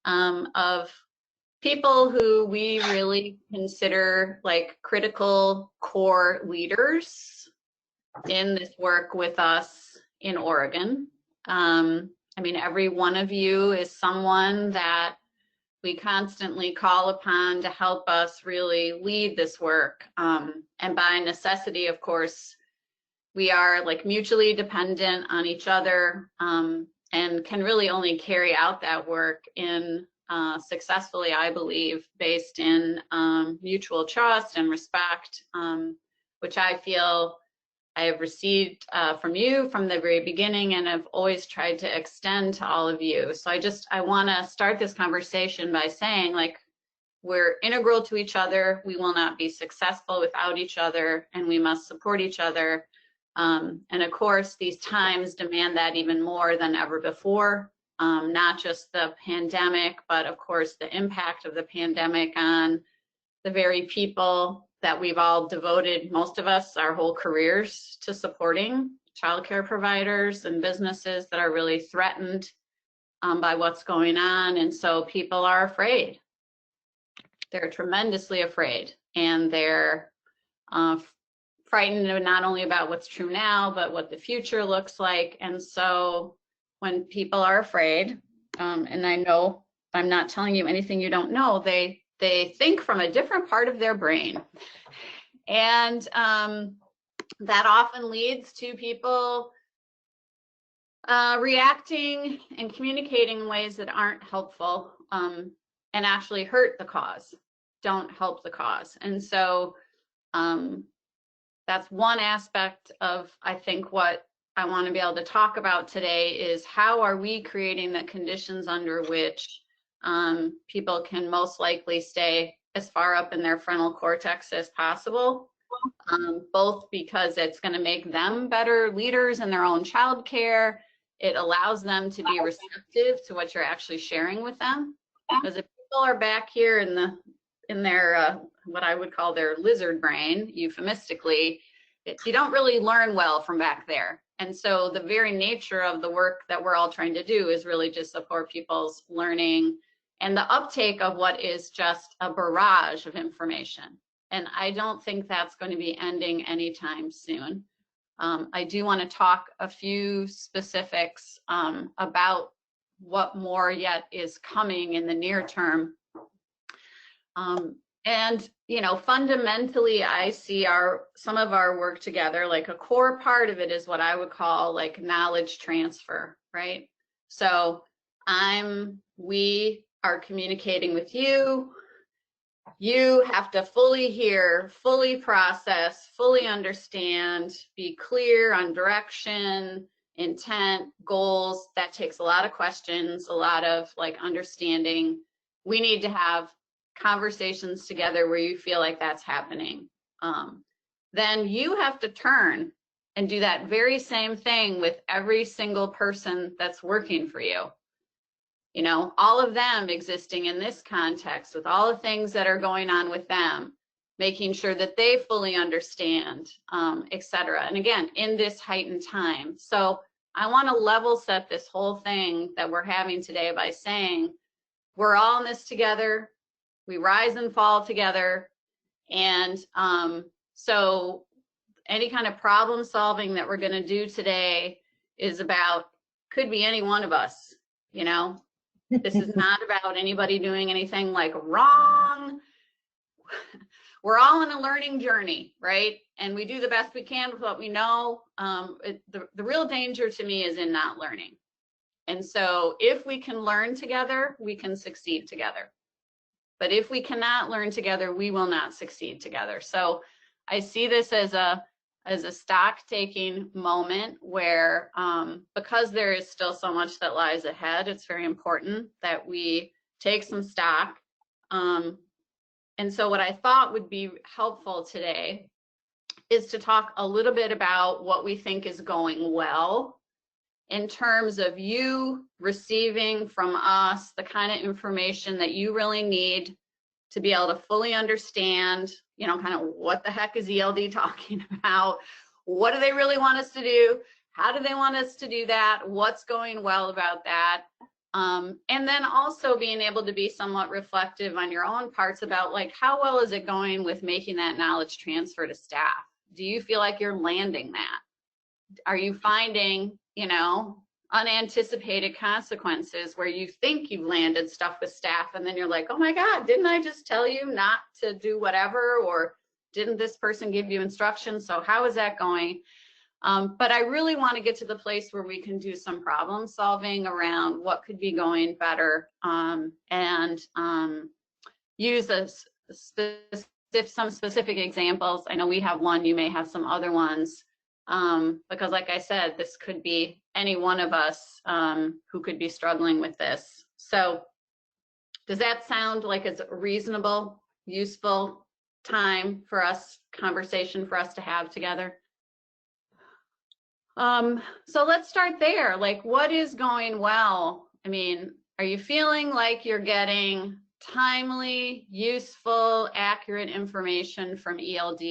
of people who we really consider like critical core leaders in this work with us in Oregon. I mean, every one of you is someone that we constantly call upon to help us really lead this work. And by necessity, of course, we are like mutually dependent on each other, and can really only carry out that work in successfully, I believe, based in mutual trust and respect, which I feel I have received from you from the very beginning, and have always tried to extend to all of you. So I want to start this conversation by saying, like, we're integral to each other. We will not be successful without each other, and we must support each other. And of course, these times demand that even more than ever before. Not just the pandemic, but of course the impact of the pandemic on the very people that we've all devoted, most of us, our whole careers to supporting, childcare providers and businesses that are really threatened by what's going on. And so people are afraid. They're tremendously afraid, and they're frightened not only about what's true now, but what the future looks like. And so when people are afraid, and I know I'm not telling you anything you don't know, they think from a different part of their brain. And that often leads to people reacting and communicating in ways that aren't helpful, and actually hurt the cause, don't help the cause. And so that's one aspect of, I think, what I want to be able to talk about today is how are we creating the conditions under which people can most likely stay as far up in their frontal cortex as possible, both because it's going to make them better leaders in their own child care. It allows them to be receptive to what you're actually sharing with them. Because if people are back here in their what I would call their lizard brain, euphemistically, you don't really learn well from back there. And so the very nature of the work that we're all trying to do is really just support people's learning and the uptake of what is just a barrage of information. And I don't think that's going to be ending anytime soon. I do want to talk a few specifics about what more yet is coming in the near term. And, you know, fundamentally, I see some of our work together, like a core part of it is what I would call like knowledge transfer, right? So we are communicating with you. You have to fully hear, fully process, fully understand, be clear on direction, intent, goals. That takes a lot of questions, a lot of like understanding. We need to have conversations together where you feel like that's happening. Then you have to turn and do that very same thing with every single person that's working for you. You know, all of them existing in this context with all the things that are going on with them, making sure that they fully understand, et cetera. And again, in this heightened time. So I want to level set this whole thing that we're having today by saying, we're all in this together. We rise and fall together. And so any kind of problem solving that we're going to do today is about, could be any one of us, you know. This is not about anybody doing anything like wrong. We're all on a learning journey, right? And we do the best we can with what we know. The real danger to me is in not learning. And so if we can learn together, we can succeed together. But if we cannot learn together, we will not succeed together. So I see this as a stock-taking moment where, because there is still so much that lies ahead, it's very important that we take some stock. And so what I thought would be helpful today is to talk a little bit about what we think is going well in terms of you receiving from us the kind of information that you really need to be able to fully understand, you know, kind of what the heck is ELD talking about? What do they really want us to do? How do they want us to do that? What's going well about that? And then also being able to be somewhat reflective on your own parts about like, how well is it going with making that knowledge transfer to staff? Do you feel like you're landing that? Are you finding, you know, unanticipated consequences where you think you've landed stuff with staff and then you're like, oh my God, didn't I just tell you not to do whatever? Or didn't this person give you instructions? So how is that going? But I really want to get to the place where we can do some problem solving around what could be going better, and use some specific examples. I know we have one, you may have some other ones, because like I said, this could be any one of us who could be struggling with this. So does that sound like it's a reasonable, useful conversation for us to have together? So let's start there. Like, what is going well? I mean, are you feeling like you're getting timely, useful, accurate information from ELD?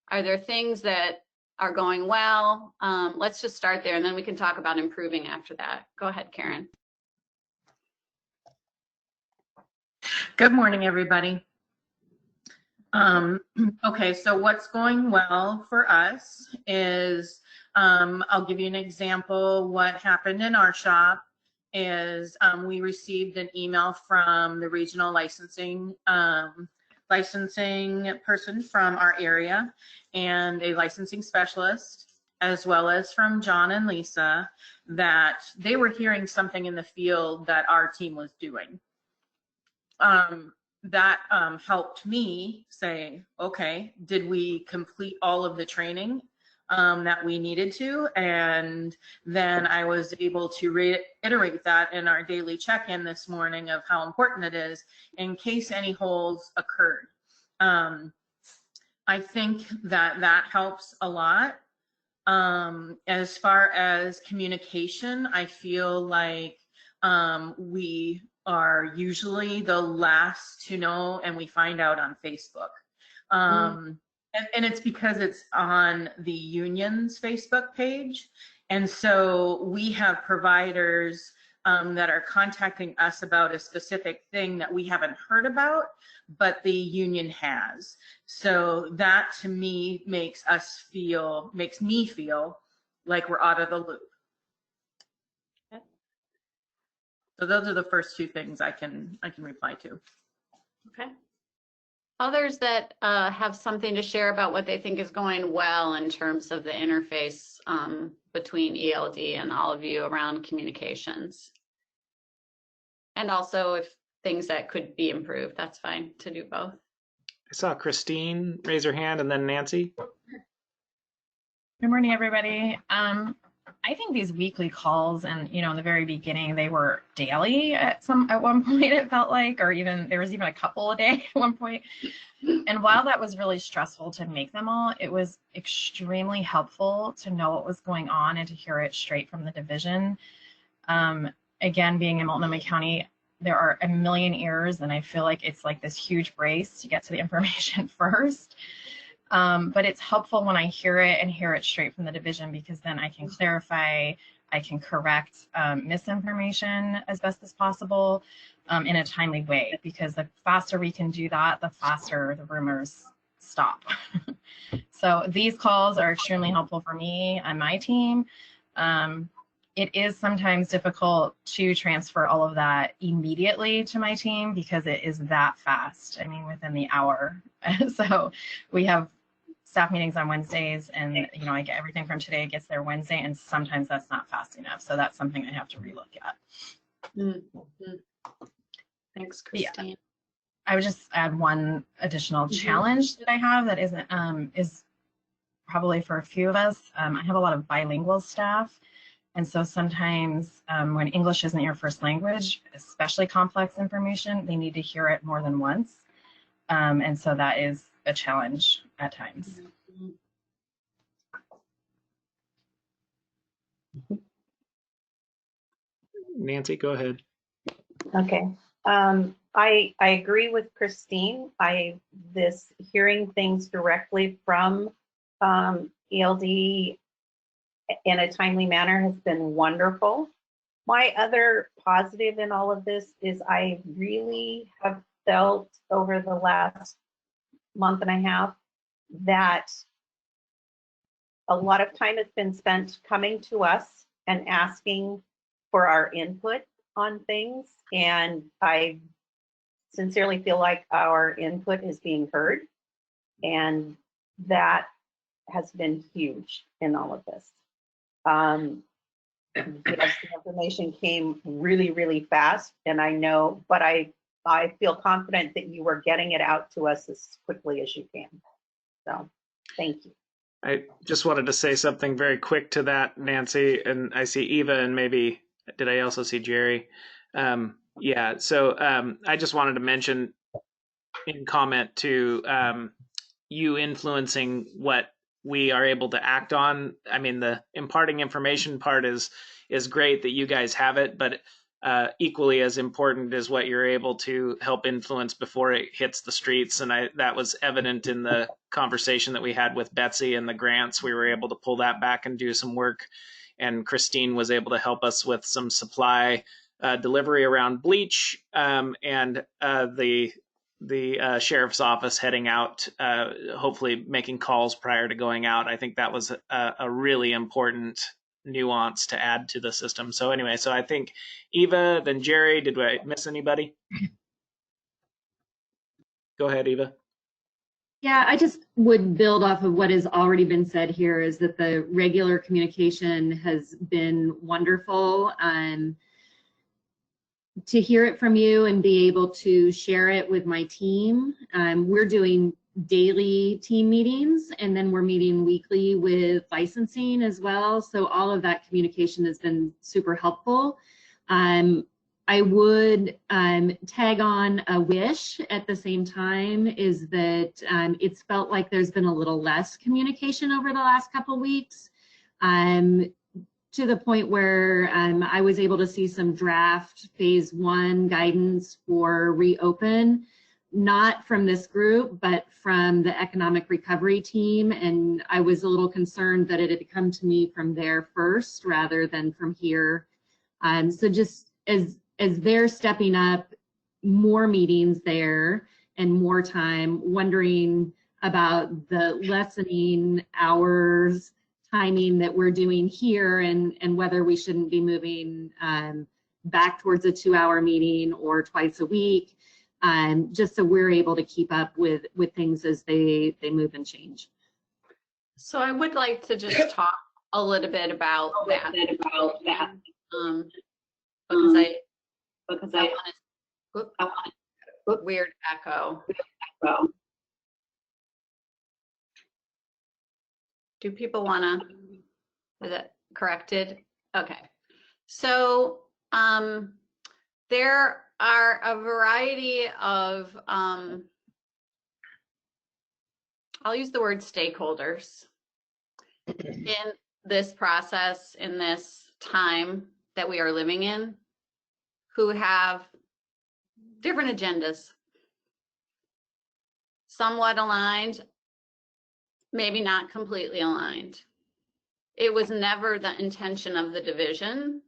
Are there things that are going well? Let's just start there and then we can talk about improving after that. Go ahead, Karen. Good morning, everybody. Okay, so what's going well for us is, I'll give you an example. What happened in our shop is we received an email from the regional licensing person from our area and a licensing specialist, as well as from John and Lisa, that they were hearing something in the field that our team was doing. That helped me say, okay, did we complete all of the training that we needed to? And then I was able to reiterate that in our daily check-in this morning of how important it is in case any holes occurred. I think that that helps a lot. As far as communication, I feel like we are usually the last to know, and we find out on Facebook. And it's because it's on the union's Facebook page. And so we have providers that are contacting us about a specific thing that we haven't heard about, but the union has. So that to me makes me feel like we're out of the loop. So those are the first two things I can reply to. Okay. Others that have something to share about what they think is going well in terms of the interface between ELD and all of you around communications. And also if things that could be improved, that's fine to do both. I saw Christine raise her hand and then Nancy. Good morning, everybody. I think these weekly calls, and in the very beginning they were daily at one point it felt like, or even there was even a couple a day at one point. And while that was really stressful to make them all, it was extremely helpful to know what was going on and to hear it straight from the division. Again, being in Multnomah County, there are a million ears, and I feel like it's like this huge race to get to the information first. But it's helpful when I hear it and hear it straight from the division, because then I can clarify, I can correct misinformation as best as possible in a timely way, because the faster we can do that, the faster the rumors stop. So these calls are extremely helpful for me and my team. It is sometimes difficult to transfer all of that immediately to my team because it is that fast. I mean, within the hour. So we have staff meetings on Wednesdays, and I get everything from today gets there Wednesday, and sometimes that's not fast enough. So that's something I have to relook at. Mm-hmm. Thanks, Christine. Yeah. I would just add one additional challenge that I have that isn't is probably for a few of us. I have a lot of bilingual staff. And so sometimes when English isn't your first language, especially complex information, they need to hear it more than once. And so that is a challenge at times. Nancy, go ahead. Okay. I agree with Christine. This hearing things directly from ELD in a timely manner has been wonderful. My other positive in all of this is I really have felt over the last month and a half that a lot of time has been spent coming to us and asking for our input on things. And I sincerely feel like our input is being heard. And that has been huge in all of this. Yes, the information came really, really fast, and I know, but I feel confident that you are getting it out to us as quickly as you can. So, thank you. I just wanted to say something very quick to that, Nancy, and I see Eva, and maybe did I also see Jerry? Yeah, so I just wanted to mention in comment to you influencing what we are able to act on. I mean, the imparting information part is great that you guys have it, but equally as important is what you're able to help influence before it hits the streets. And that was evident in the conversation that we had with Betsy and the grants. We were able to pull that back and do some work. And Christine was able to help us with some supply delivery around bleach, and the sheriff's office heading out, hopefully making calls prior to going out. I think that was a really important nuance to add to the system. So anyway, so I think Eva, then Jerry, did I miss anybody? Go ahead, Eva. Yeah, I just would build off of what has already been said here, is that the regular communication has been wonderful. To hear it from you and be able to share it with my team. We're doing daily team meetings, and then we're meeting weekly with licensing as well. So all of that communication has been super helpful. I would tag on a wish at the same time, is that it's felt like there's been a little less communication over the last couple weeks. To the point where I was able to see some draft phase 1 guidance for reopen, not from this group, but from the economic recovery team. And I was a little concerned that it had come to me from there first rather than from here. So just as they're stepping up, more meetings there and more time, wondering about the lessening hours timing that we're doing here, and whether we shouldn't be moving back towards a 2-hour meeting or twice a week, just so we're able to keep up with things as they move and change. So I would like to just talk a little bit about that. Because I want weird echo. Do people want to, is it corrected? Okay. So there are a variety of, I'll use the word stakeholders in this process, in this time that we are living in, who have different agendas, somewhat aligned, maybe not completely aligned. It was never the intention of the division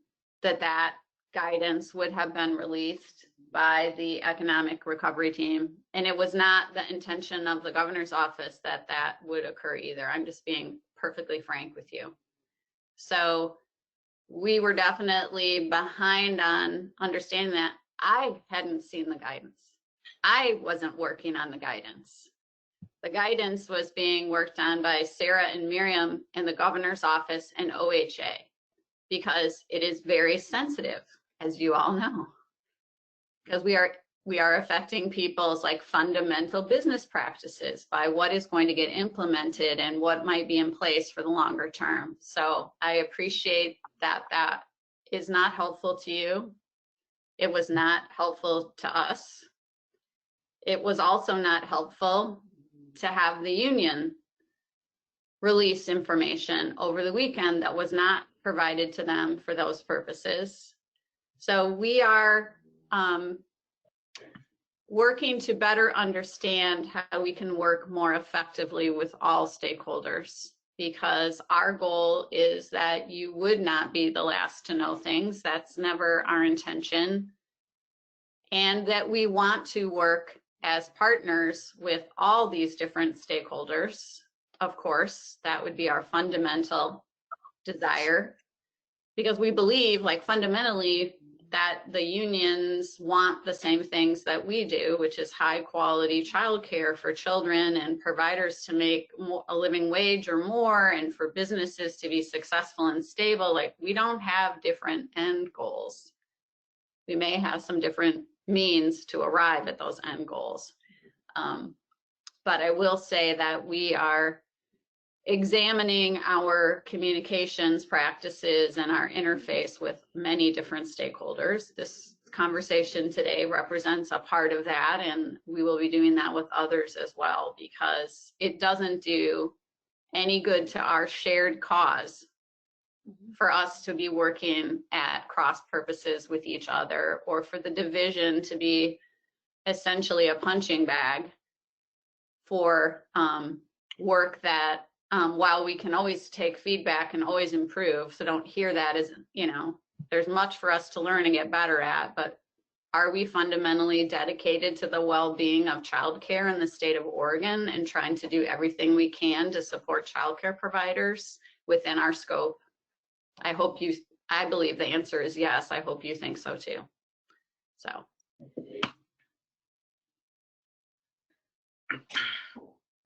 that guidance would have been released by the economic recovery team. And it was not the intention of the governor's office that would occur either. I'm just being perfectly frank with you. So we were definitely behind on understanding that. I hadn't seen the guidance. I wasn't working on the guidance. The guidance was being worked on by Sarah and Miriam in the governor's office and OHA, because it is very sensitive, as you all know, because we are affecting people's like fundamental business practices by what is going to get implemented and what might be in place for the longer term. So I appreciate that that is not helpful to you. It was not helpful to us. It was also not helpful to have the union release information over the weekend that was not provided to them for those purposes. So we are working to better understand how we can work more effectively with all stakeholders because our goal is that you would not be the last to know things. That's never our intention. And that we want to work as partners with all these different stakeholders. Of course, that would be our fundamental desire, because we believe, like, fundamentally, that the unions want the same things that we do, which is high quality childcare for children and providers to make a living wage or more, and for businesses to be successful and stable. Like, we don't have different end goals. We may have some different means to arrive at those end goals. But I will say that we are examining our communications practices and our interface with many different stakeholders. This conversation today represents a part of that, and we will be doing that with others as well, because it doesn't do any good to our shared cause for us to be working at cross purposes with each other, or for the division to be essentially a punching bag for work that, while we can always take feedback and always improve, so don't hear that as, you know, there's much for us to learn and get better at, but are we fundamentally dedicated to the well-being of childcare in the state of Oregon and trying to do everything we can to support childcare providers within our scope? I believe the answer is yes. I hope you think so too. So.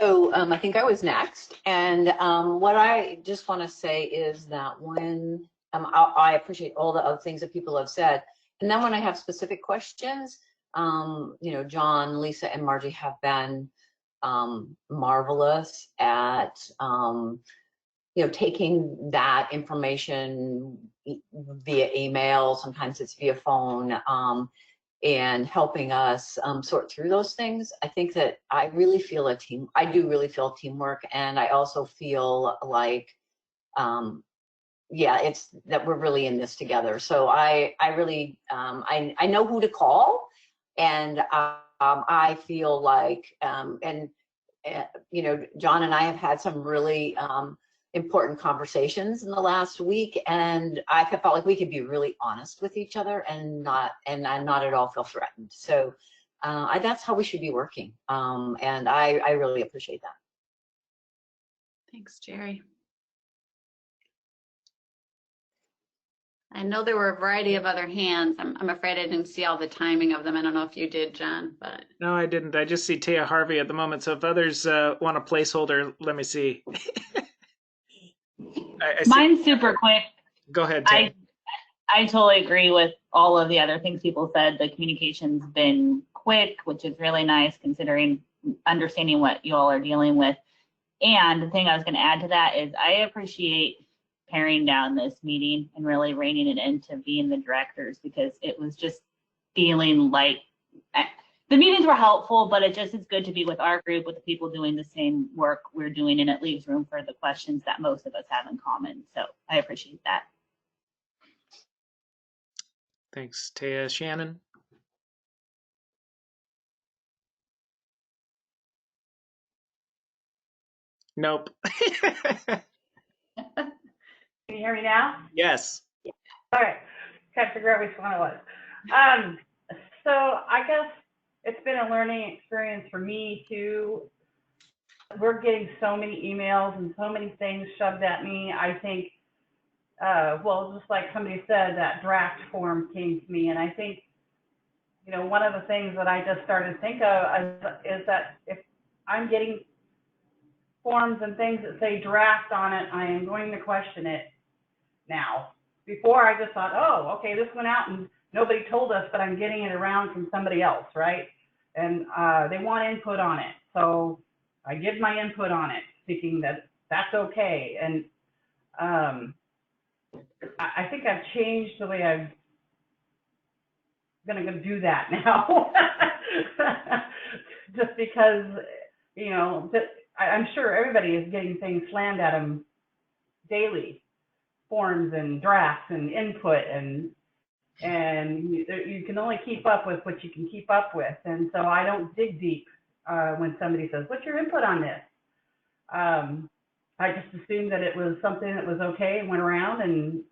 So I think I was next, and what I just want to say is that when I appreciate all the other things that people have said, and then when I have specific questions, you know, John, Lisa, and Margie have been marvelous at you know, taking that information via email, sometimes it's via phone, and helping us sort through those things. I think that I really feel I do really feel teamwork, and I also feel like, yeah, it's that we're really in this together. So I really, I know who to call, and I feel like, you know, John and I have had some really important conversations in the last week, and I felt like we could be really honest with each other and not at all feel threatened. So that's how we should be working, and I really appreciate that. Thanks, Jerry. I know there were a variety of other hands. I'm afraid I didn't see all the timing of them. I don't know if you did, John, but. No, I didn't. I just see Taya Harvey at the moment. So if others want a placeholder, let me see. I see. Mine's super quick. Go ahead, Taya. I totally agree with all of the other things people said. The communication's been quick, which is really nice considering understanding what you all are dealing with. And the thing I was going to add to that is I appreciate paring down this meeting and really reining it into being the directors, because it was just feeling like the meetings were helpful, but it just is good to be with our group, with the people doing the same work we're doing, and it leaves room for the questions that most of us have in common. So I appreciate that. Thanks, Taya. Shannon? Nope. Can you hear me now? Yes. All right. Can't figure out which one it was. So I guess it's been a learning experience for me too. We're getting so many emails and so many things shoved at me. I think, well, just like somebody said, that draft form came to me, and I think, you know, one of the things that I just started to think of is that if I'm getting forms and things that say draft on it, I am going to question it now. Before I just thought, oh, okay, this went out and nobody told us, but I'm getting it around from somebody else, right? And they want input on it. So I give my input on it, thinking that that's okay. And I think I've changed the way I'm gonna do that now. Just because, you know, I'm sure everybody is getting things slammed at them daily, forms and drafts and input, and you can only keep up with what you can keep up with. And so I don't dig deep when somebody says, what's your input on this? I just assumed that it was something that was okay and went around, and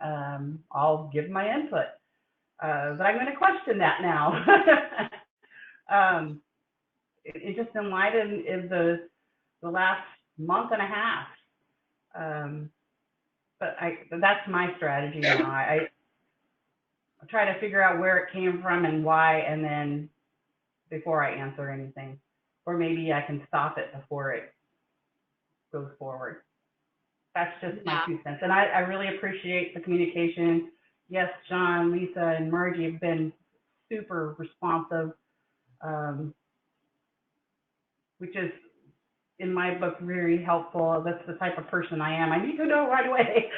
I'll give my input. But I'm going to question that now. It just in light of the last month and a half. But that's my strategy now. I try to figure out where it came from and why, and then before I answer anything, or maybe I can stop it before it goes forward. That's just my 2 cents. And I really appreciate the communication. Yes, John, Lisa, and Margie have been super responsive, which is, in my book, very helpful. That's the type of person I am. I need to know right away.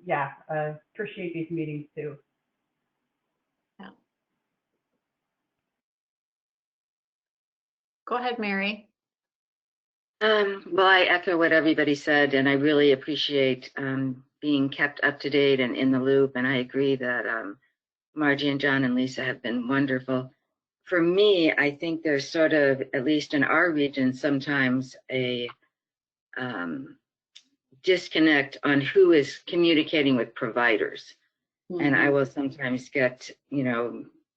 Yeah, appreciate these meetings too. Yeah. Go ahead, Mary. Well, I echo what everybody said, and I really appreciate being kept up to date and in the loop. And I agree that Margie and John and Lisa have been wonderful. For me, I think there's sort of, at least in our region, sometimes a disconnect on who is communicating with providers. Mm-hmm. And I will sometimes get,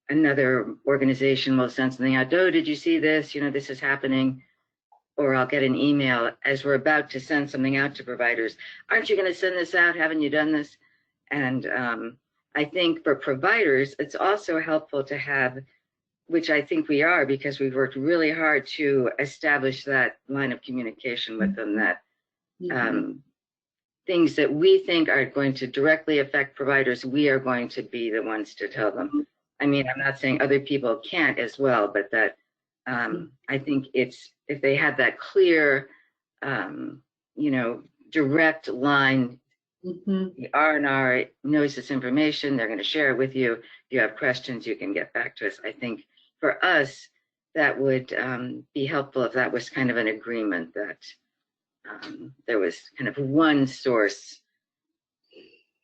another organization will send something out. Oh, did you see this? This is happening. Or I'll get an email as we're about to send something out to providers. Aren't you going to send this out? Haven't you done this? And I think for providers, it's also helpful to have, which I think we are, because we've worked really hard to establish that line of communication with them, that things that we think are going to directly affect providers, we are going to be the ones to tell them. I mean, I'm not saying other people can't as well, but that I think if they have that clear, direct line, the R&R knows this information, they're going to share it with you. If you have questions, you can get back to us. I think for us, that would be helpful if that was kind of an agreement that there was kind of one source,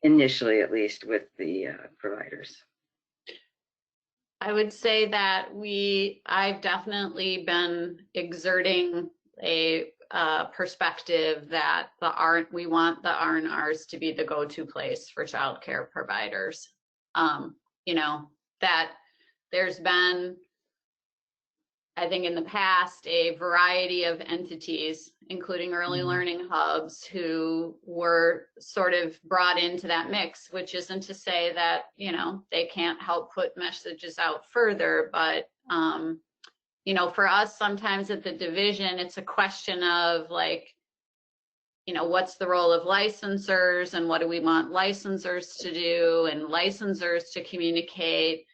initially at least, with the providers. I would say that I've definitely been exerting a perspective that we want the R&Rs to be the go-to place for childcare providers. That there's been, I think in the past, a variety of entities, including early learning hubs, who were sort of brought into that mix, which isn't to say that, they can't help put messages out further. But, for us, sometimes at the division, it's a question of what's the role of licensors and what do we want licensors to do and licensors to communicate,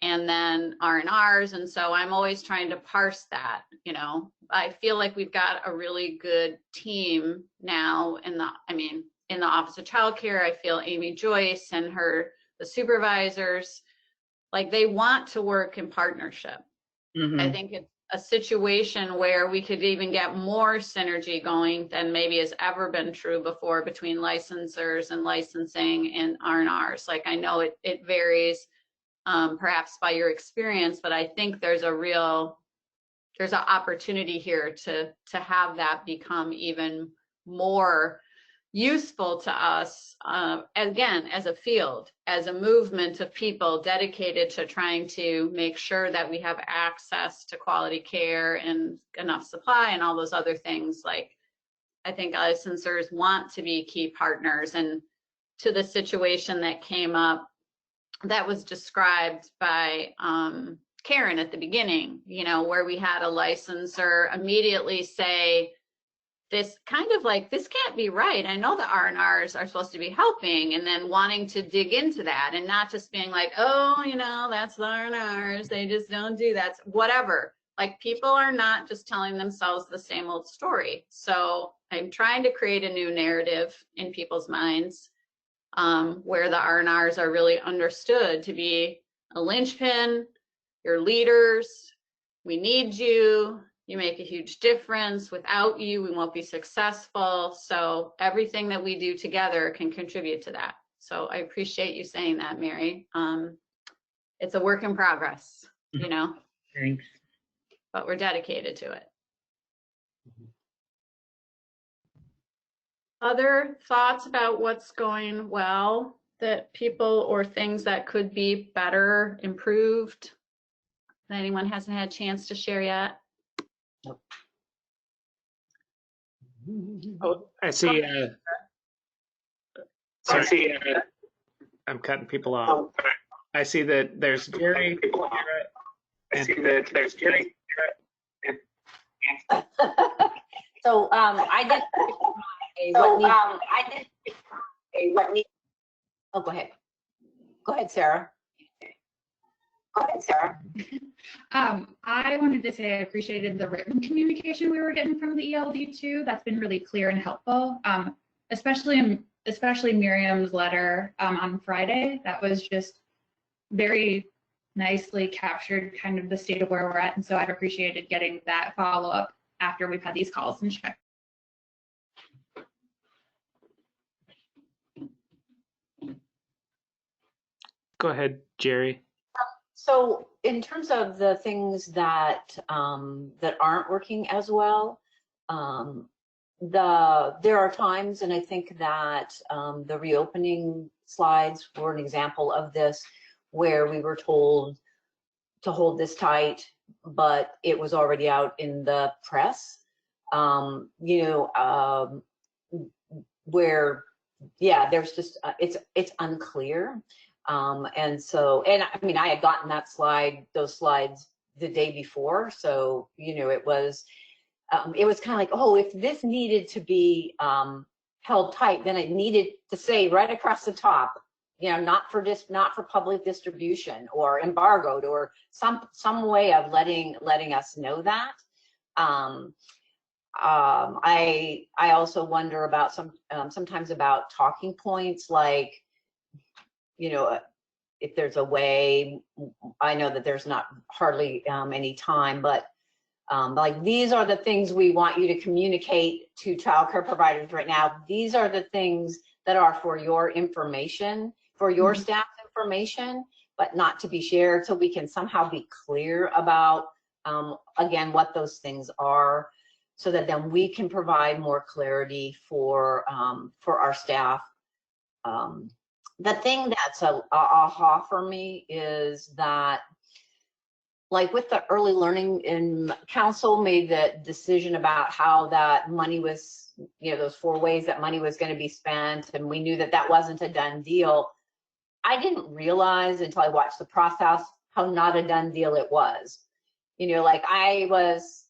and then R&Rs. And so I'm always trying to parse that. I feel like we've got a really good team now in the Office of Child Care. I feel Amy Joyce and the supervisors, they want to work in partnership. Mm-hmm. I think it's a situation where we could even get more synergy going than maybe has ever been true before between licensors and licensing and R&Rs. I know it varies perhaps by your experience, but I think there's an opportunity here to have that become even more useful to us, again, as a field, as a movement of people dedicated to trying to make sure that we have access to quality care and enough supply and all those other things. I think licensors want to be key partners. And to the situation that came up that was described by Karen at the beginning, where we had a licensor immediately say, this can't be right. I know the R&Rs are supposed to be helping, and then wanting to dig into that and not just being like, oh, that's the R&Rs. They just don't do that. Whatever. People are not just telling themselves the same old story. So I'm trying to create a new narrative in people's minds where the R&Rs are really understood to be a linchpin, your leaders, we need you. You make a huge difference. Without you, we won't be successful. So everything that we do together can contribute to that. So I appreciate you saying that, Mary. It's a work in progress, Thanks. but we're dedicated to it. Other thoughts about what's going well that people or things that could be better, improved, that anyone hasn't had a chance to share yet? Oh, I see. Sorry, I'm cutting people off. I see that there's Jerry. I see that there's Jerry. So I did. Oh, go ahead. Go ahead, Sarah. Go ahead, Sarah. I wanted to say I appreciated the written communication we were getting from the ELD too. That's been really clear and helpful, especially Miriam's letter on Friday. That was just very nicely captured kind of the state of where we're at. And so I've appreciated getting that follow up after we've had these calls and check. Go ahead, Jerry. So in terms of the things that that aren't working as well, there are times, and I think that the reopening slides were an example of this, where we were told to hold this tight, but it was already out in the press. Where, yeah, there's just it's unclear. And so, and I mean, I had gotten those slides the day before. So, it was kind of like, oh, if this needed to be held tight, then it needed to say right across the top, not for public distribution or embargoed, or some way of letting us know that. I also wonder about sometimes about talking points, like, if there's a way. I know that there's not hardly any time, but like, these are the things we want you to communicate to childcare providers right now. These are the things that are for your information, for your staff information, but not to be shared, so we can somehow be clear about, again, what those things are, so that then we can provide more clarity for our staff. The thing that's a aha for me is that, like, with the early learning, and council made the decision about how that money was, those 4 ways that money was going to be spent, and we knew that that wasn't a done deal. I didn't realize until I watched the process how not a done deal it was. Like, I was,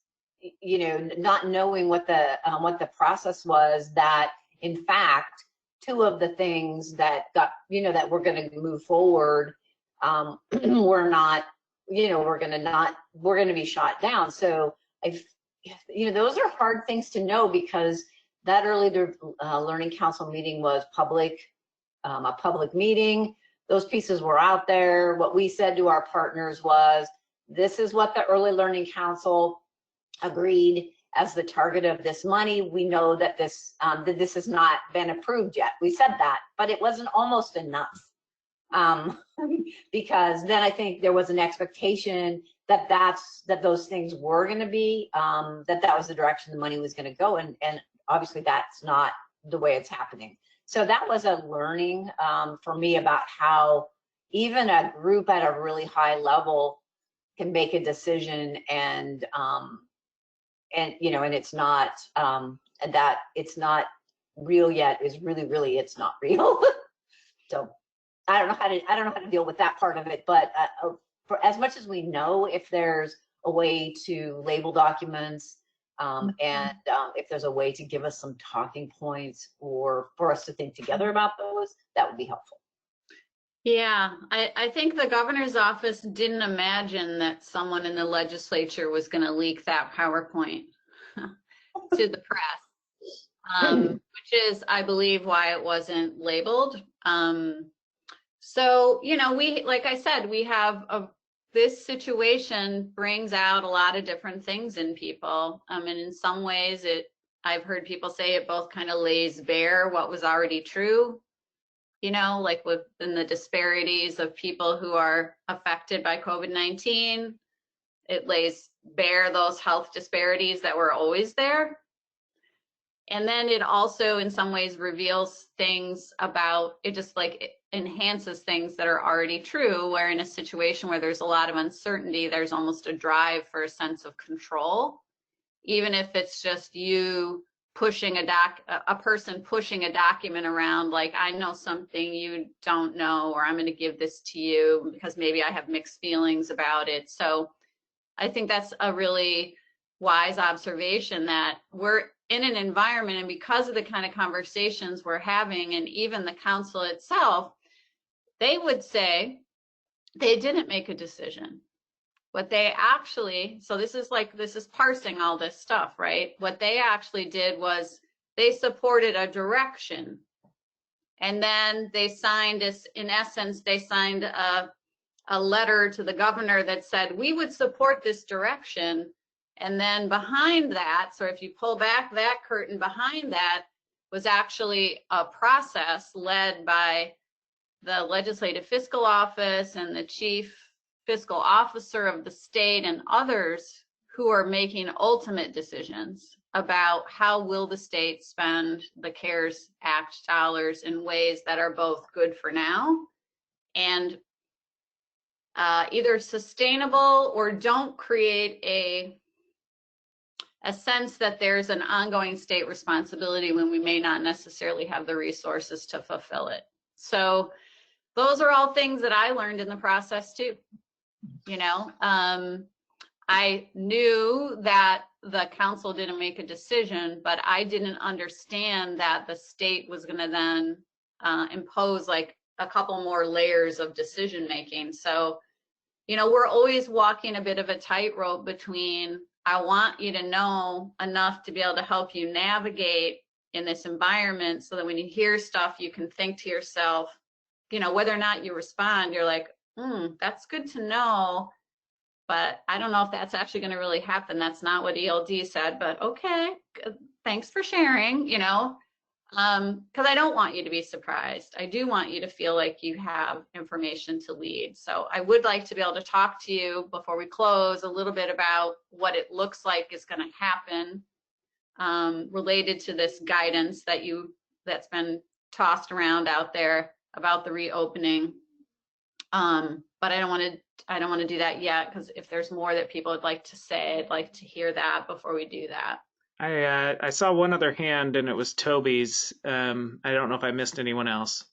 not knowing what the process was, that in fact 2 of the things that got, that we're going to move forward, were not, we're going to be shot down. So those are hard things to know, because that early learning council meeting was public, a public meeting. Those pieces were out there. What we said to our partners was, this is what the early learning council agreed as the target of this money. We know that this has not been approved yet. We said that, but it wasn't almost enough. Because then I think there was an expectation that those things were going to be, that was the direction the money was going to go, and obviously that's not the way it's happening. So that was a learning for me about how even a group at a really high level can make a decision, and it's not that it's not real yet is really it's not real. So I don't know how to deal with that part of it, but for as much as we know, if there's a way to label documents, and if there's a way to give us some talking points, or for us to think together about those, that would be helpful. Yeah, I think the governor's office didn't imagine that someone in the legislature was going to leak that PowerPoint to the press, which is, I believe, why it wasn't labeled. So, we, like I said, we have this situation brings out a lot of different things in people. And in some ways I've heard people say it both kind of lays bare what was already true, like within the disparities of people who are affected by COVID-19. It lays bare those health disparities that were always there. And then it also in some ways reveals things about it, just like it enhances things that are already true, where in a situation where there's a lot of uncertainty, there's almost a drive for a sense of control, even if it's just you pushing a person pushing a document around, like, I know something you don't know, or I'm going to give this to you because maybe I have mixed feelings about it. So I think that's a really wise observation, that we're in an environment, and because of the kind of conversations we're having, and even the council itself, they would say they didn't make a decision. What they actually, so this is parsing all this stuff, right? What they actually did was they supported a direction. And then they signed this, in essence, they signed a letter to the governor that said, we would support this direction. And then behind that, so if you pull back that curtain, behind that was actually a process led by the Legislative Fiscal Office and the Chief Fiscal Officer of the state and others who are making ultimate decisions about how will the state spend the CARES Act dollars in ways that are both good for now and either sustainable or don't create a sense that there's an ongoing state responsibility when we may not necessarily have the resources to fulfill it. So those are all things that I learned in the process too. You know, I knew that the council didn't make a decision, but I didn't understand that the state was going to then impose like a couple more layers of decision making. So, you know, we're always walking a bit of a tightrope between, I want you to know enough to be able to help you navigate in this environment so that when you hear stuff, you can think to yourself, you know, whether or not you respond, you're like, that's good to know, but I don't know if that's actually going to really happen. That's not what ELD said, but okay, thanks for sharing, you know, because I don't want you to be surprised. I do want you to feel like you have information to lead. So I would like to be able to talk to you before we close a little bit about what it looks like is going to happen related to this guidance that's been tossed around out there about the reopening. But I don't want to do that yet, because if there's more that people would like to say, I'd like to hear that before we do that. I saw one other hand, and it was Toby's. I don't know if I missed anyone else.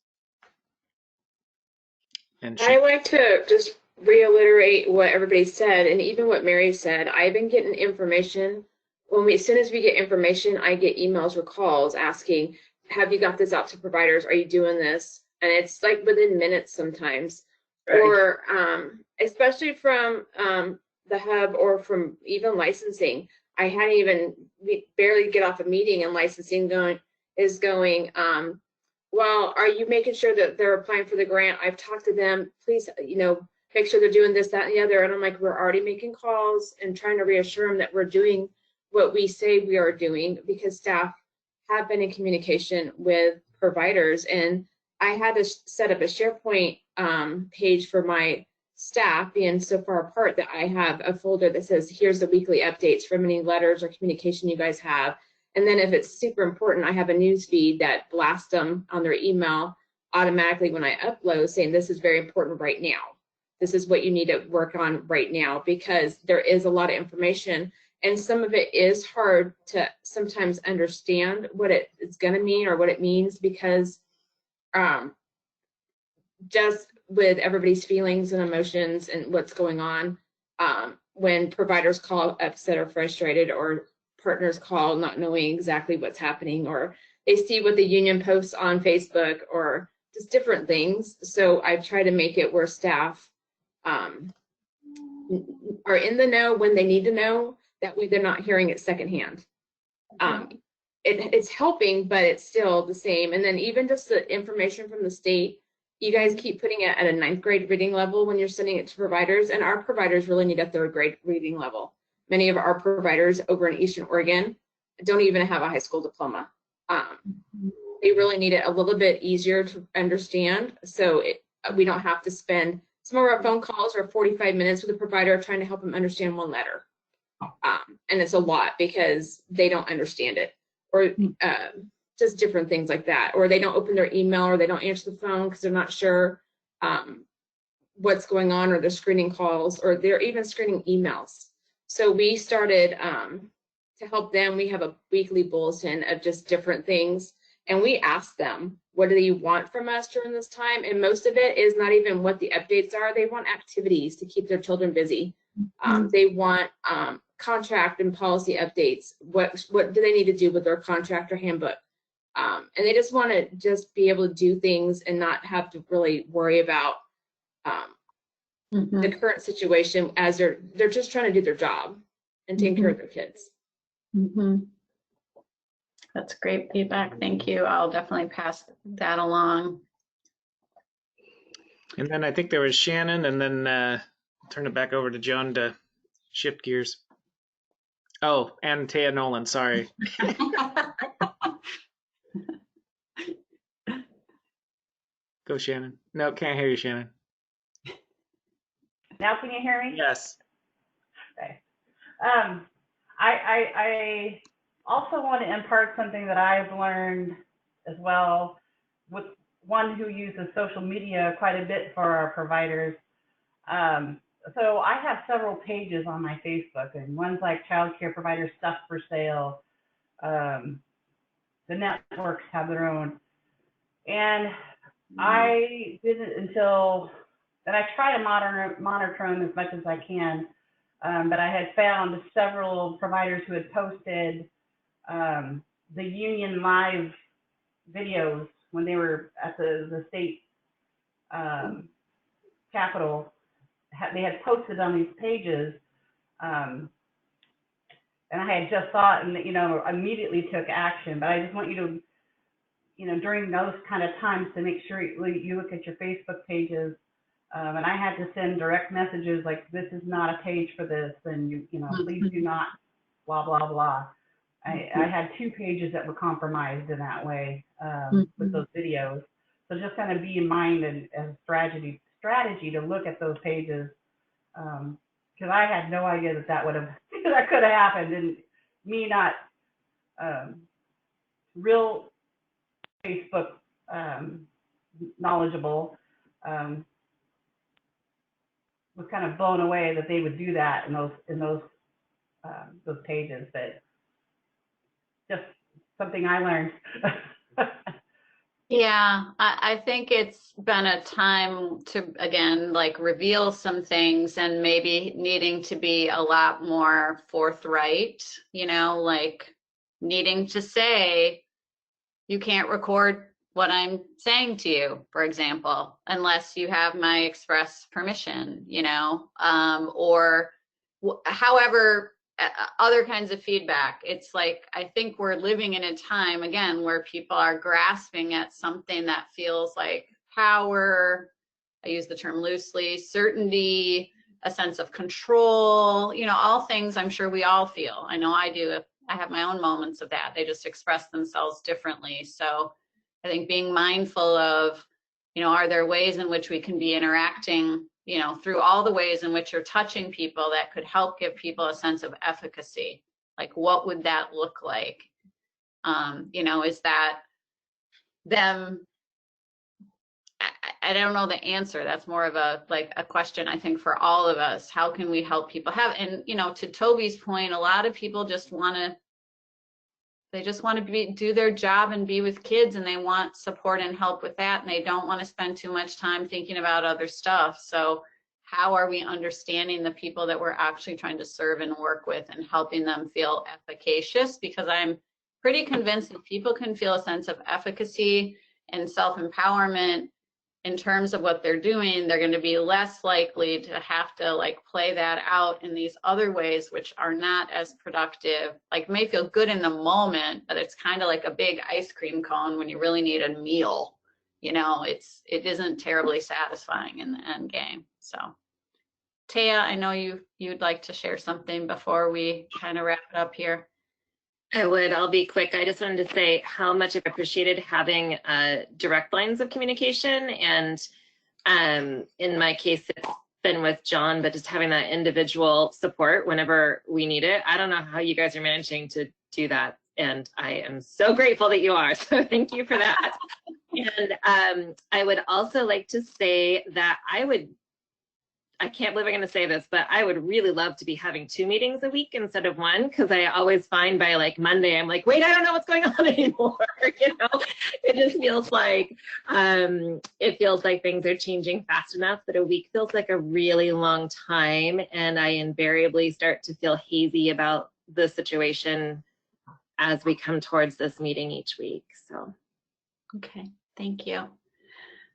And I like to just reiterate what everybody said, and even what Mary said. I've been getting information. As soon as we get information, I get emails or calls asking, have you got this out to providers? Are you doing this? And it's like within minutes sometimes. Right. Or especially from the hub or from even licensing. I hadn't even barely get off a meeting, and licensing is going, well, are you making sure that they're applying for the grant? I've talked to them, please, you know, make sure they're doing this, that, and the other. And I'm like, we're already making calls and trying to reassure them that we're doing what we say we are doing, because staff have been in communication with providers. And I had to set up a SharePoint page for my staff, being so far apart that I have a folder that says, here's the weekly updates from any letters or communication you guys have. And then if it's super important, I have a news feed that blasts them on their email automatically when I upload, saying this is very important right now. This is what you need to work on right now, because there is a lot of information, and some of it is hard to sometimes understand what it's going to mean or what it means, because just with everybody's feelings and emotions and what's going on, when providers call upset or frustrated, or partners call not knowing exactly what's happening, or they see what the union posts on Facebook, or just different things. So I try to make it where staff are in the know when they need to know. That way they're not hearing it secondhand. It's helping, but it's still the same. And then even just the information from the state, you guys keep putting it at a 9th grade reading level when you're sending it to providers, and our providers really need a 3rd grade reading level. Many of our providers over in Eastern Oregon don't even have a high school diploma. They really need it a little bit easier to understand, so we don't have to spend some of our phone calls or 45 minutes with a provider trying to help them understand one letter. And it's a lot because they don't understand it. or just different things like that. Or they don't open their email, or they don't answer the phone because they're not sure what's going on, or they're screening calls, or they're even screening emails. So we started to help them. We have a weekly bulletin of just different things, and we ask them, what do you want from us during this time? And most of it is not even what the updates are. They want activities to keep their children busy. They want contract and policy updates. What do they need to do with their contract or handbook? And they just want to just be able to do things and not have to really worry about the current situation, as they're just trying to do their job and take care of their kids. That's great feedback. Thank you. I'll definitely pass that along. And then I think there was Shannon, and then turn it back over to Joan to shift gears. Oh, and Taya Nolan, sorry. Go, Shannon. No, can't hear you, Shannon. Now can you hear me? Yes. Okay. I also want to impart something that I've learned as well, with one who uses social media quite a bit for our providers. So I have several pages on my Facebook, and one's like child care provider stuff for sale. The networks have their own. And I didn't until, and I try to monitor them as much as I can, but I had found several providers who had posted the Union Live videos when they were at the state capitol. They had posted on these pages, and I had just thought, and immediately took action. But I just want you to, during those kind of times, to make sure you look at your Facebook pages. And I had to send direct messages like, this is not a page for this, and please do not, blah blah blah. I had 2 pages that were compromised in that way with those videos. So just kind of be in mind and as strategy to look at those pages, because I had no idea that could have happened, and me not real Facebook knowledgeable, was kind of blown away that they would do that in those pages. But just something I learned. Yeah, I think it's been a time to, again, like reveal some things, and maybe needing to be a lot more forthright, like needing to say, you can't record what I'm saying to you, for example, unless you have my express permission, or however, other kinds of feedback. It's like, I think we're living in a time, again, where people are grasping at something that feels like power. I use the term loosely, certainty, a sense of control, all things I'm sure we all feel. I know I do. I have my own moments of that. They just express themselves differently. So I think being mindful of, are there ways in which we can be interacting, through all the ways in which you're touching people that could help give people a sense of efficacy? Like, what would that look like? Is that them? I don't know the answer. That's more of a question, I think, for all of us. How can we help people and to Toby's point, a lot of people just want to do their job and be with kids, and they want support and help with that, and they don't want to spend too much time thinking about other stuff. So how are we understanding the people that we're actually trying to serve and work with, and helping them feel efficacious? Because I'm pretty convinced that people can feel a sense of efficacy and self-empowerment in terms of what they're doing, they're going to be less likely to have to play that out in these other ways, which are not as productive. May feel good in the moment, but it's kind of like a big ice cream cone when you really need a meal. It isn't terribly satisfying in the end game. So Taya, I know you'd like to share something before we kind of wrap it up here. I would. I'll be quick. I just wanted to say how much I've appreciated having direct lines of communication. And in my case, it's been with John, but just having that individual support whenever we need it. I don't know how you guys are managing to do that and I am so grateful that you are. So thank you for that. And I would also like to say that I can't believe I'm going to say this, but I would really love to be having 2 meetings a week instead of 1, because I always find by like Monday, I'm like, wait, I don't know what's going on anymore. You know, it just feels like things are changing fast enough that a week feels like a really long time. And I invariably start to feel hazy about the situation as we come towards this meeting each week. So. Okay, thank you.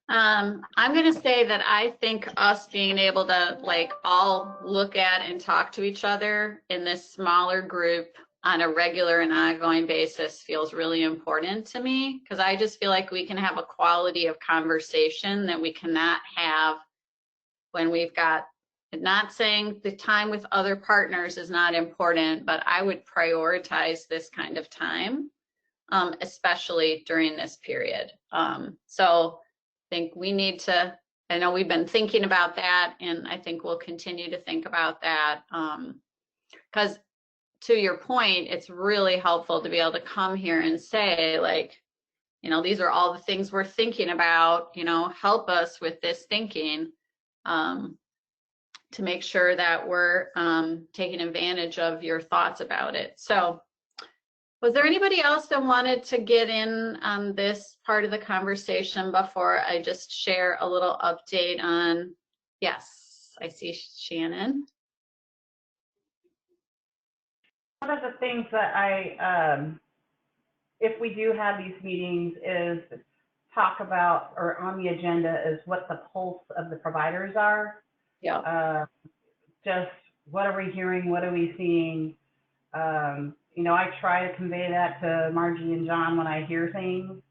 I'm going to say that I think us being able to like all look at and talk to each other in this smaller group on a regular and ongoing basis feels really important to me, because I just feel like we can have a quality of conversation that we cannot have when we've got, not saying the time with other partners is not important, but I would prioritize this kind of time, especially during this period. So I think we need to, I know we've been thinking about that, and I think we'll continue to think about that, because to your point, it's really helpful to be able to come here and say, like, you know, these are all the things we're thinking about, you know, help us with this thinking, to make sure that we're taking advantage of your thoughts about it. So was there anybody else that wanted to get in on this part of the conversation before I just share a little update on, yes, I see Shannon. One of the things that if we do have these meetings, is talk about, or on the agenda, is what the pulse of the providers are. Yeah. Just what are we hearing? What are we seeing? You know, I try to convey that to Margie and John when I hear things,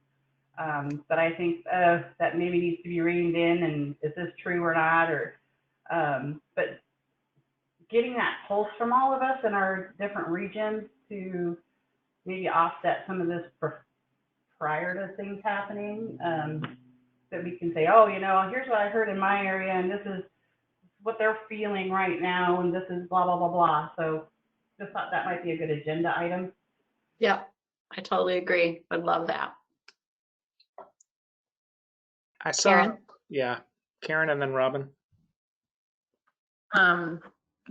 but I think that maybe needs to be reined in, and is this true or not? Or, but getting that pulse from all of us in our different regions to maybe offset some of this prior to things happening, that we can say, oh, you know, here's what I heard in my area, and this is what they're feeling right now, and this is blah, blah, blah, blah. So just thought that might be a good agenda item. Yeah, I totally agree. Would love that. I saw, Karen? Yeah, Karen and then Robin.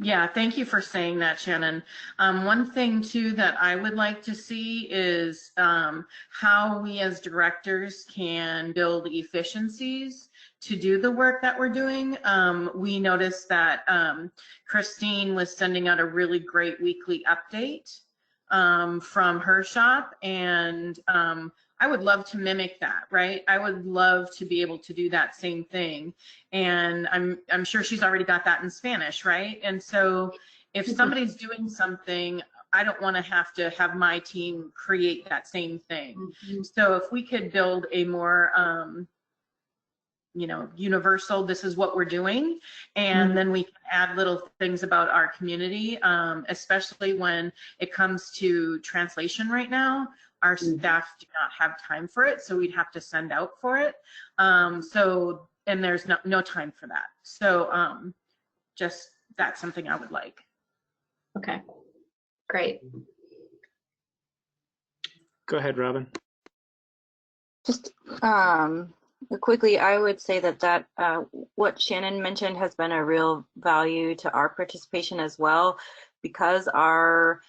Yeah, thank you for saying that, Shannon. One thing too that I would like to see is how we as directors can build efficiencies to do the work that we're doing. We noticed that Christine was sending out a really great weekly update from her shop, and I would love to mimic that, right? I would love to be able to do that same thing. And I'm sure she's already got that in Spanish, right? And so if somebody's doing something, I don't want to have my team create that same thing. Mm-hmm. So if we could build a more you know, universal, this is what we're doing, and then we can add little things about our community, especially when it comes to translation right now. Our staff do not have time for it, so we'd have to send out for it. And there's no time for that. So just that's something I would like. Okay, great. Go ahead, Robin. Just quickly, I would say that what Shannon mentioned has been a real value to our participation as well, because our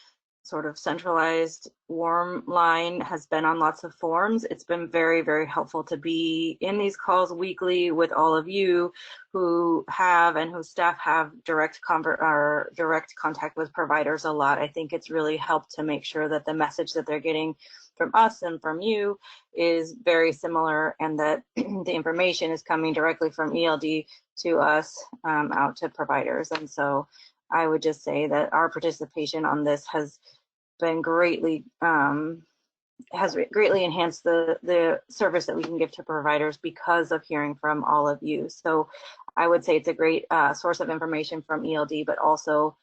sort of centralized warm line has been on lots of forums. It's been very, very helpful to be in these calls weekly with all of you who have, and whose staff have, direct contact with providers a lot. I think it's really helped to make sure that the message that they're getting from us and from you is very similar, and that the information is coming directly from ELD to us, out to providers. And so I would just say that our participation on this has been greatly enhanced the service that we can give to providers because of hearing from all of you. So I would say it's a great source of information from ELD, but also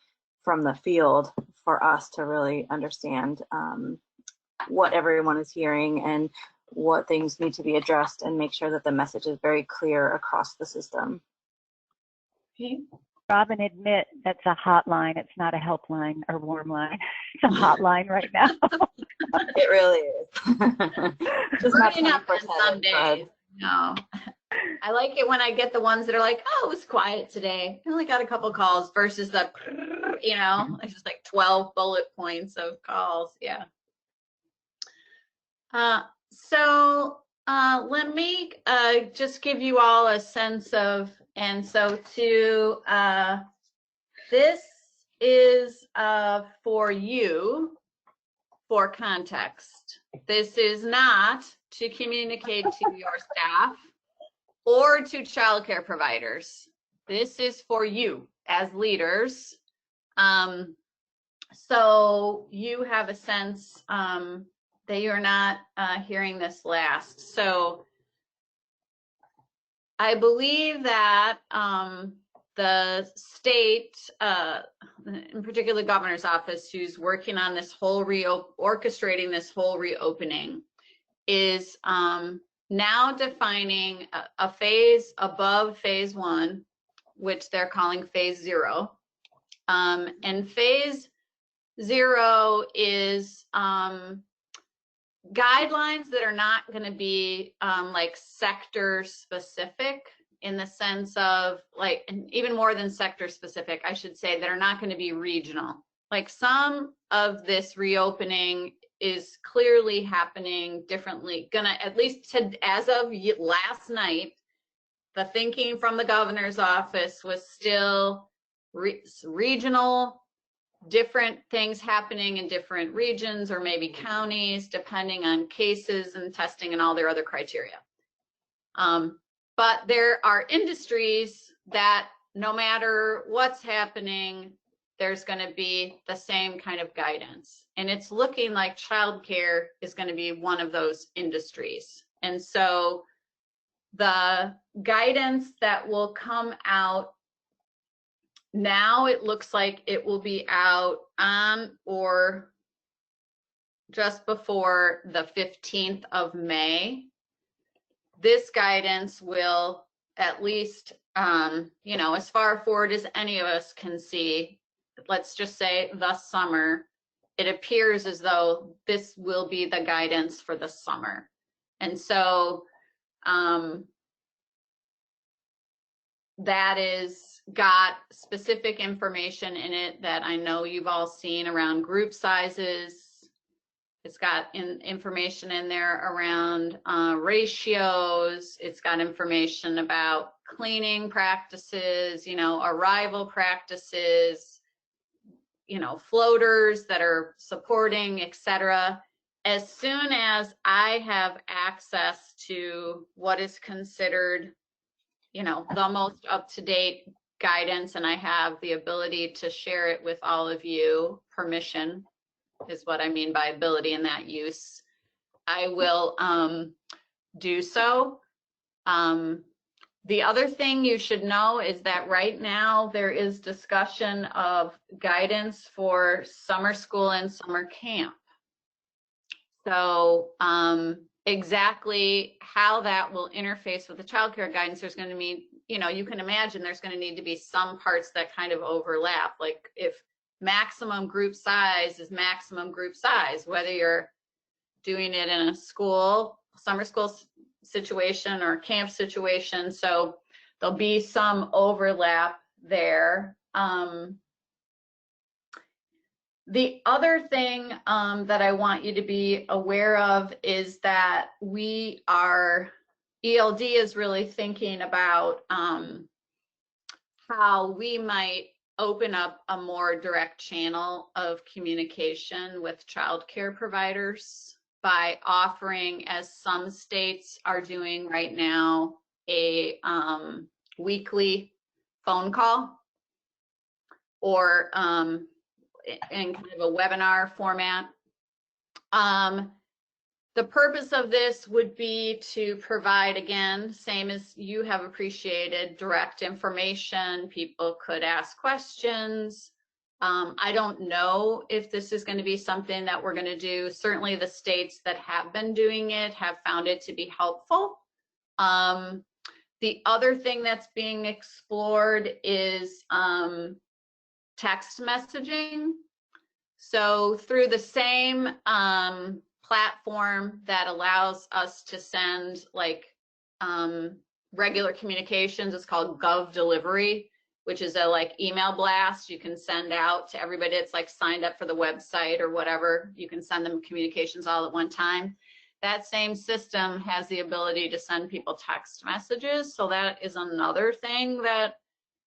from the field for us to really understand what everyone is hearing and what things need to be addressed, and make sure that the message is very clear across the system. Okay. Robin, admit that's a hotline. It's not a helpline or warm line. It's a hotline right now. It really is. Just not Burning up on 24/7, some days. No. I like it when I get the ones that are like, oh, it was quiet today. I only got a couple calls versus the, it's just like 12 bullet points of calls. Yeah. So let me just give you all a sense of, and so this is for you, for context. This is not to communicate to your staff or to childcare providers. This is for you as leaders. So you have a sense that you're not hearing this last. So I believe that the state, in particular the governor's office, who's working on this whole orchestrating this whole reopening, is now defining a phase above phase 1, which they're calling phase 0. And phase 0 is guidelines that are not going to be like sector specific, in the sense of like, and even more than sector specific, I should say, that are not going to be regional. Like some of this reopening is clearly happening differently. At least as of last night, the thinking from the governor's office was still regional, different things happening in different regions or maybe counties, depending on cases and testing and all their other criteria. But there are industries that no matter what's happening, there's going to be the same kind of guidance. And it's looking like childcare is going to be one of those industries. And so the guidance that will come out now, it looks like it will be out on or just before the 15th of May. This guidance will, at least, as far forward as any of us can see, let's just say the summer, it appears as though this will be the guidance for the summer. And so that is got specific information in it that I know you've all seen around group sizes. It's got information in there around ratios. It's got information about cleaning practices, arrival practices, floaters that are supporting, etc. As soon as I have access to what is considered, the most up-to-date guidance, and I have the ability to share it with all of you, permission is what I mean by ability in that use, I will do so. The other thing you should know is that right now there is discussion of guidance for summer school and summer camp. So exactly how that will interface with the childcare guidance, there's going to be, you can imagine there's going to need to be some parts that kind of overlap. Like if maximum group size is maximum group size, whether you're doing it in a school, summer school situation or camp situation. So there'll be some overlap there. The other thing that I want you to be aware of is that ELD is really thinking about how we might open up a more direct channel of communication with childcare providers by offering, as some states are doing right now, a weekly phone call or in kind of a webinar format. The purpose of this would be to provide, again, same as you have appreciated, direct information. People could ask questions. I don't know if this is going to be something that we're going to do. Certainly the states that have been doing it have found it to be helpful. The other thing that's being explored is text messaging. So through the same platform that allows us to send like regular communications, it's called Gov Delivery, which is a like email blast you can send out to everybody. It's like signed up for the website or whatever. You can send them communications all at one time. That same system has the ability to send people text messages. So that is another thing that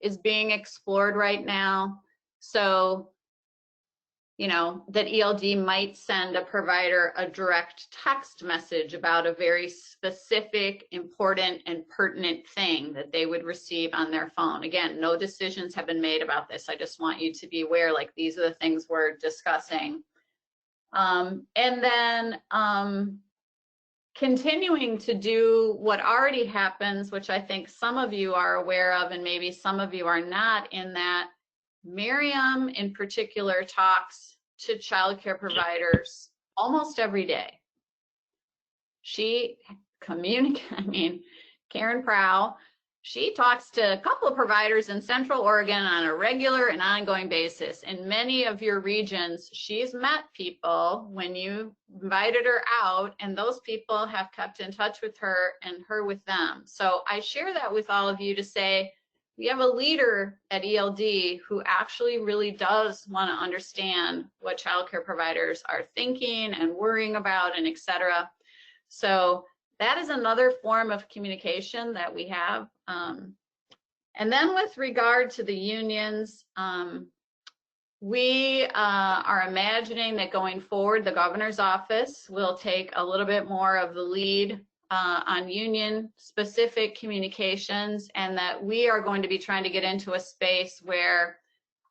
is being explored right now. So, you know, that ELD might send a provider a direct text message about a very specific, important, and pertinent thing that they would receive on their phone. Again, no decisions have been made about this. I just want you to be aware, like, these are the things we're discussing. And then continuing to do what already happens, which I think some of you are aware of and maybe some of you are not, in that Miriam in particular talks to childcare providers almost every day. She Karen Prow, she talks to a couple of providers in Central Oregon on a regular and ongoing basis. In many of your regions, she's met people when you invited her out, and those people have kept in touch with her and her with them. So I share that with all of you to say, we have a leader at ELD who actually really does want to understand what childcare providers are thinking and worrying about, and et cetera. So that is another form of communication that we have. And then with regard to the unions, we are imagining that going forward, the governor's office will take a little bit more of the lead on union-specific communications, and that we are going to be trying to get into a space where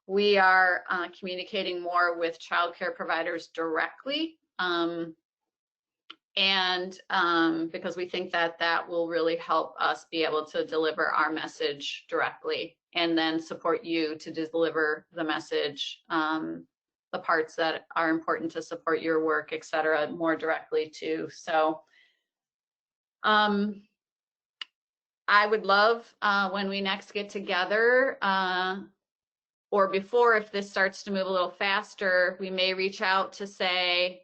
we are communicating more with childcare providers directly. Because we think that that will really help us be able to deliver our message directly, and then support you to deliver the message, the parts that are important to support your work, et cetera, more directly too. So I would love when we next get together, or before, if this starts to move a little faster, we may reach out to say,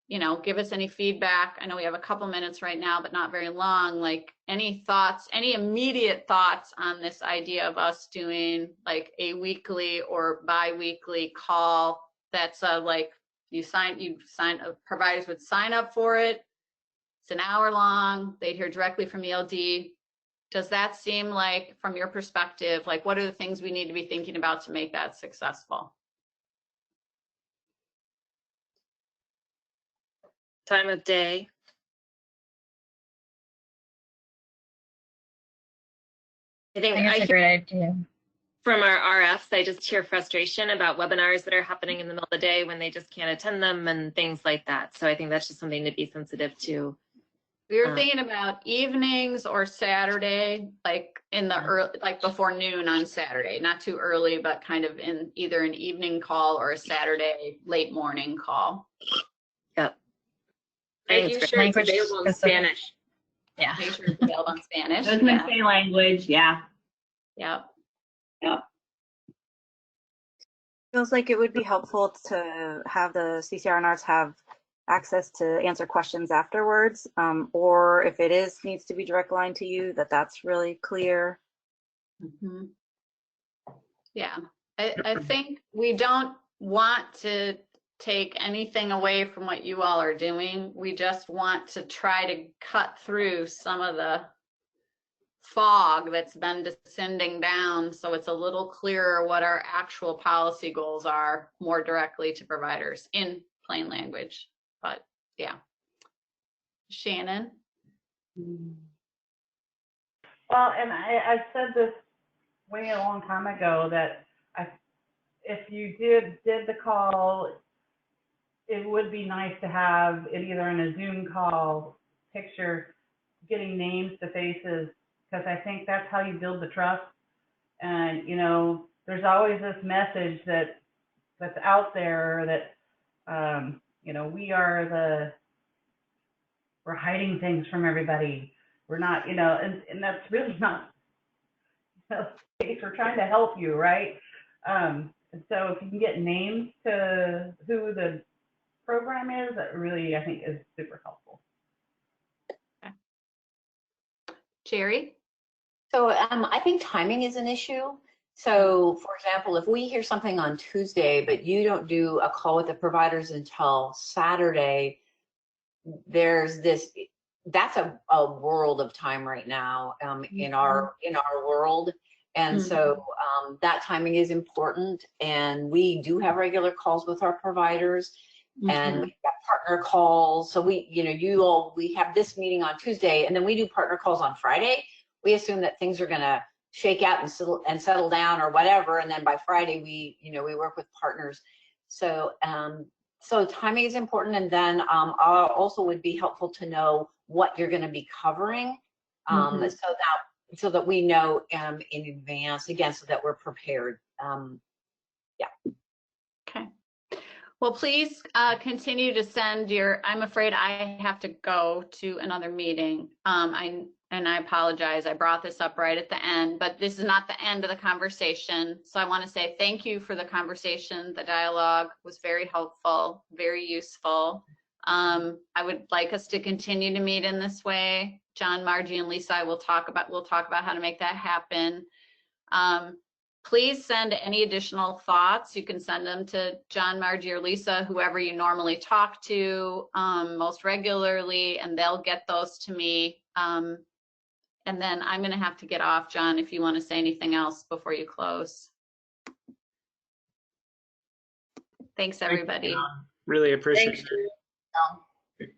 you know, give us any feedback. I know we have a couple minutes right now, but not very long. Like, any thoughts, any immediate thoughts on this idea of us doing like a weekly or bi-weekly call that's like providers would sign up for it. It's an hour long. They'd hear directly from ELD. Does that seem like, from your perspective, like, what are the things we need to be thinking about to make that successful? Time of day. I think it's a great idea. From our RFs, I just hear frustration about webinars that are happening in the middle of the day when they just can't attend them and things like that. So I think that's just something to be sensitive to. We were thinking about evenings or Saturday, like in the early, like before noon on Saturday, not too early, but kind of in either an evening call or a Saturday late morning call. Yep. Making sure it's available in Spanish. Yeah. Make sure it's available in Spanish. Those can say language, yeah. Yep. Yep. Feels like it would be helpful to have the CCRNRs have access to answer questions afterwards, or if it needs to be direct line to you, that's really clear. Mm-hmm. Yeah, I think we don't want to take anything away from what you all are doing. We just want to try to cut through some of the fog that's been descending down, so it's a little clearer what our actual policy goals are more directly to providers in plain language. But yeah. Shannon? Well, and I said this way a long time ago that if you did the call, it would be nice to have it either in a Zoom call picture, getting names to faces, because I think that's how you build the trust. And, you know, there's always this message that's out there that, you know, we're hiding things from everybody. We're not, you know, and that's really not the case. We're trying to help you, right? And so if you can get names to who the program is, that really, I think, is super helpful. Jerry? So I think timing is an issue. So for example, if we hear something on Tuesday, but you don't do a call with the providers until Saturday, there's this, that's a world of time right now in our world. And so that timing is important. And we do have regular calls with our providers and we've got partner calls. So we, we have this meeting on Tuesday and then we do partner calls on Friday. We assume that things are going to shake out and settle down or whatever. And then by Friday, we work with partners. So, so timing is important. And then also would be helpful to know what you're going to be covering so that we know in advance, again, so that we're prepared. Yeah. Okay. Well, please continue to send your, I'm afraid I have to go to another meeting. And I apologize, I brought this up right at the end, but this is not the end of the conversation. So I want to say thank you for the conversation. The dialogue was very helpful, very useful. I would like us to continue to meet in this way. John, Margie, and Lisa, we'll talk about how to make that happen. Please send any additional thoughts. You can send them to John, Margie, or Lisa, whoever you normally talk to most regularly, and they'll get those to me. And then I'm going to have to get off, John, if you want to say anything else before you close. Thanks, everybody. Thank you, really appreciate it.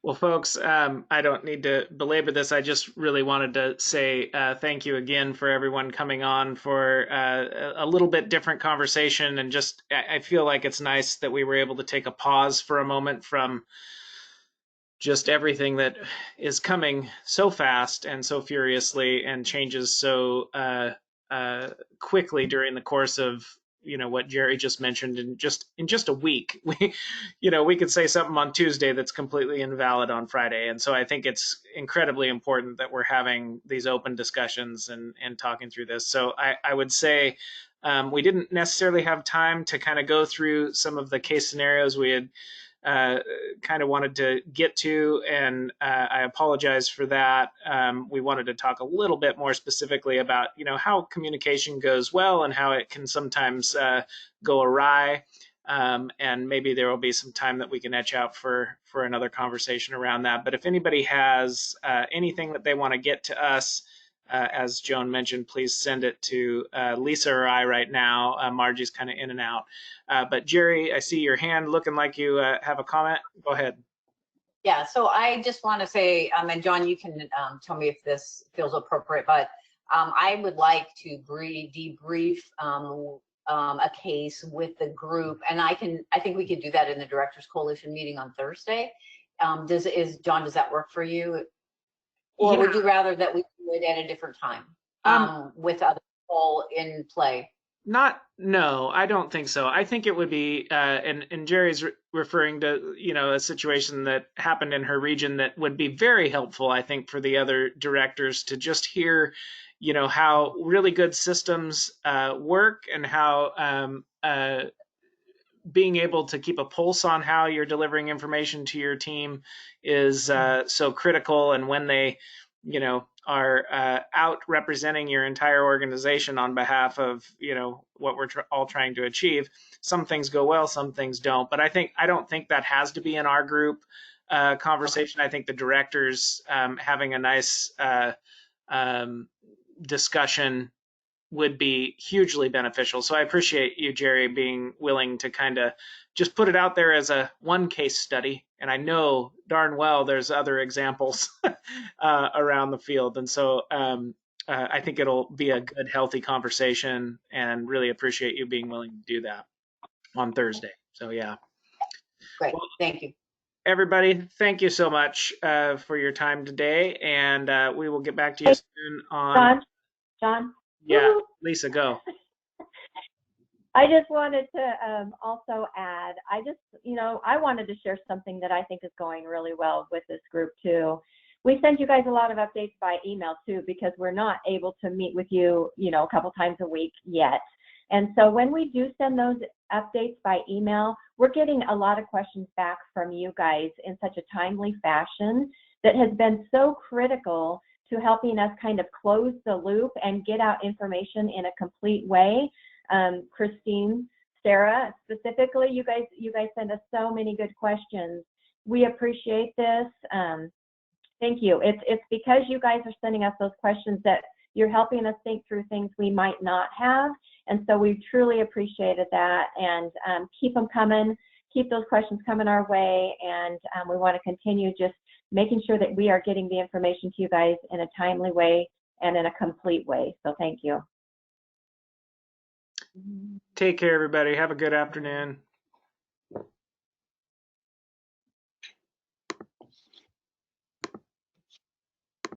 Well, folks, I don't need to belabor this. I just really wanted to say thank you again for everyone coming on for a little bit different conversation. And just, I feel like it's nice that we were able to take a pause for a moment from just everything that is coming so fast and so furiously and changes so quickly during the course of what Jerry just mentioned in just a week. We could say something on Tuesday that's completely invalid on Friday. And so I think it's incredibly important that we're having these open discussions and talking through this. So I would say we didn't necessarily have time to kind of go through some of the case scenarios we had kind of wanted to get to, and I apologize for that. We wanted to talk a little bit more specifically about, how communication goes well and how it can sometimes go awry. And maybe there will be some time that we can etch out for another conversation around that. But if anybody has anything that they want to get to us, as Joan mentioned, please send it to Lisa or I right now. Margie's kind of in and out. But Jerry, I see your hand looking like you have a comment. Go ahead. Yeah, so I just want to say, and John, you can tell me if this feels appropriate, but I would like to debrief a case with the group, and I think we could do that in the Directors Coalition meeting on Thursday. John, does that work for you? Or would you rather that we do it at a different time with other people in play? No, I don't think so. I think it would be, and Jerry's referring to, a situation that happened in her region that would be very helpful, I think, for the other directors to just hear, how really good systems work and how being able to keep a pulse on how you're delivering information to your team is so critical. And when they, are out representing your entire organization on behalf of, what we're all trying to achieve, some things go well, some things don't. But I don't think that has to be in our group conversation. I think the directors having a nice discussion would be hugely beneficial. So I appreciate you, Jerry, being willing to kind of just put it out there as a one case study. And I know darn well there's other examples around the field. And so I think it'll be a good, healthy conversation, and really appreciate you being willing to do that on Thursday. So yeah. Great, well, thank you. Everybody, thank you so much for your time today. And we will get back to you soon on... John? Yeah, Lisa, go. I just wanted to also add, I wanted to share something that I think is going really well with this group too. We send you guys a lot of updates by email too, because we're not able to meet with you, a couple times a week yet. And so when we do send those updates by email, we're getting a lot of questions back from you guys in such a timely fashion that has been so critical to helping us kind of close the loop and get out information in a complete way. Christine, Sarah, specifically, you guys send us so many good questions. We appreciate this. Thank you. It's because you guys are sending us those questions that you're helping us think through things we might not have. And so we truly appreciated that, and keep them coming, keep those questions coming our way. And we want to continue just making sure that we are getting the information to you guys in a timely way and in a complete way. So thank you. Take care, everybody. Have a good afternoon.